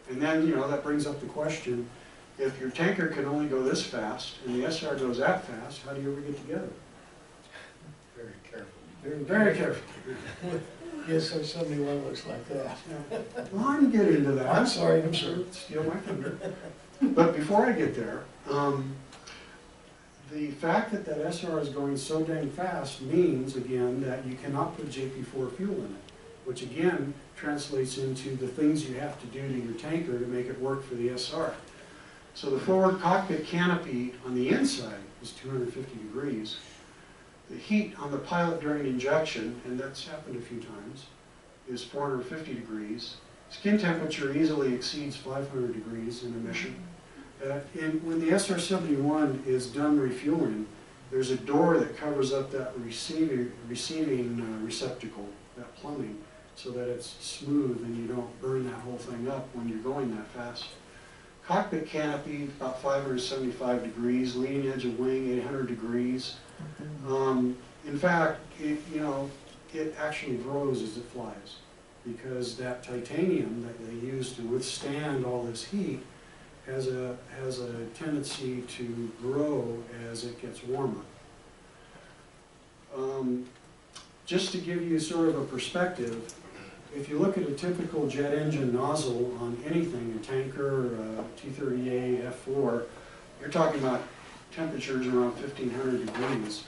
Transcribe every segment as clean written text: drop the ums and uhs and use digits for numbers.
And then, that brings up the question, if your tanker can only go this fast and the SR goes that fast, how do you ever get together? Very careful. Very careful. Yes, so 71 looks like that. Well, I can get into that. I'm sorry, I'm sorry. Steal my thunder. But before I get there, the fact that that SR is going so dang fast means, again, that you cannot put JP4 fuel in it, which again translates into the things you have to do to your tanker to make it work for the SR. So the forward cockpit canopy on the inside is 250 degrees. The heat on the pilot during injection, and that's happened a few times, is 450 degrees. Skin temperature easily exceeds 500 degrees in emission. And when the SR-71 is done refueling, there's a door that covers up that receiving receptacle, that plumbing, so that it's smooth and you don't burn that whole thing up when you're going that fast. Cockpit canopy, about 575 degrees, leading edge of wing, 800 degrees. In fact, it actually grows as it flies, because that titanium that they use to withstand all this heat has a tendency to grow as it gets warmer. Just to give you sort of a perspective, if you look at a typical jet engine nozzle on anything, a tanker, T-30A, F4, you're talking about temperatures around 1500 degrees.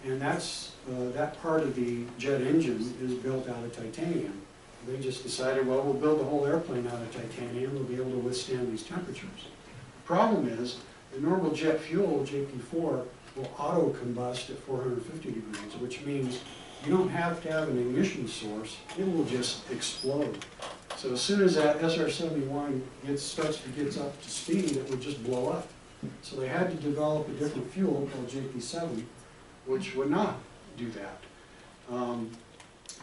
And that part of the jet engine is built out of titanium. They just decided, well, we'll build the whole airplane out of titanium, we'll be able to withstand these temperatures. The problem is, the normal jet fuel, JP4, will auto-combust at 450 degrees, which means you don't have to have an ignition source, it will just explode. So as soon as that SR-71 starts to get up to speed, it would just blow up. So they had to develop a different fuel called JP7, which would not do that.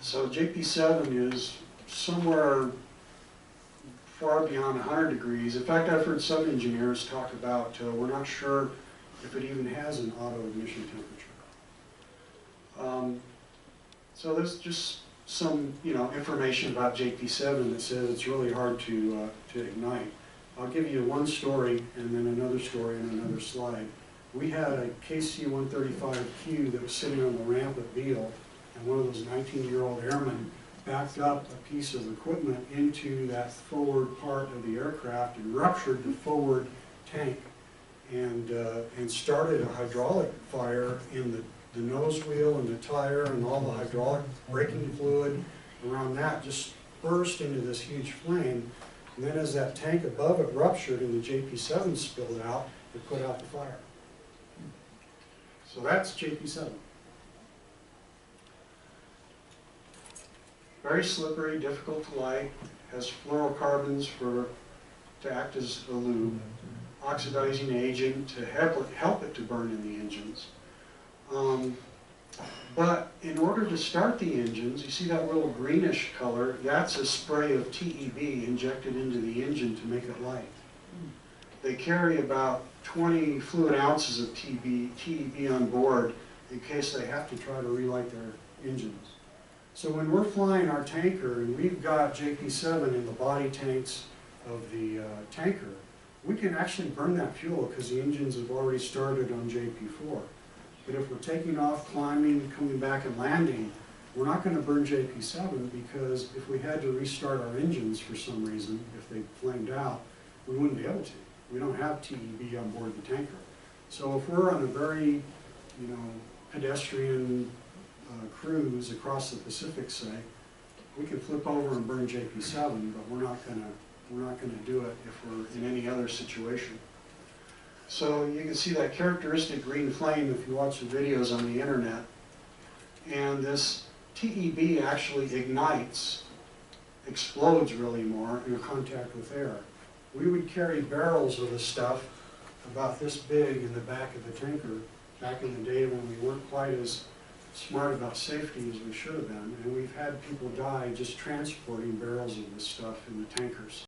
So JP7 is somewhere far beyond 100 degrees. In fact, I've heard some engineers talk about, we're not sure if it even has an auto ignition temperature. So there's just some information about JP7 that says it's really hard to ignite. I'll give you one story and then another story in another slide. We had a KC-135Q that was sitting on the ramp at Beale, and one of those 19-year-old airmen backed up a piece of equipment into that forward part of the aircraft and ruptured the forward tank and started a hydraulic fire in the nose wheel and the tire, and all the hydraulic braking fluid around that just burst into this huge flame. And then as that tank above it ruptured and the JP7 spilled out, it put out the fire. So that's JP7. Very slippery, difficult to light, has fluorocarbons to act as a lube, oxidizing agent to help it to burn in the engines. But in order to start the engines, you see that little greenish color, that's a spray of TEB injected into the engine to make it light. They carry about 20 fluid ounces of TEB on board in case they have to try to relight their engines. So when we're flying our tanker and we've got JP7 in the body tanks of the tanker, we can actually burn that fuel because the engines have already started on JP4. But if we're taking off, climbing, coming back and landing, we're not going to burn JP7 because if we had to restart our engines for some reason, if they flamed out, we wouldn't be able to. We don't have TEB on board the tanker. So if we're on a very, pedestrian cruise across the Pacific, say, we can flip over and burn JP7, but we're not going to do it if we're in any other situation. So you can see that characteristic green flame if you watch the videos on the internet. And this TEB actually ignites, explodes really more in contact with air. We would carry barrels of this stuff about this big in the back of the tanker back in the day when we weren't quite as smart about safety as we should have been. And we've had people die just transporting barrels of this stuff in the tankers.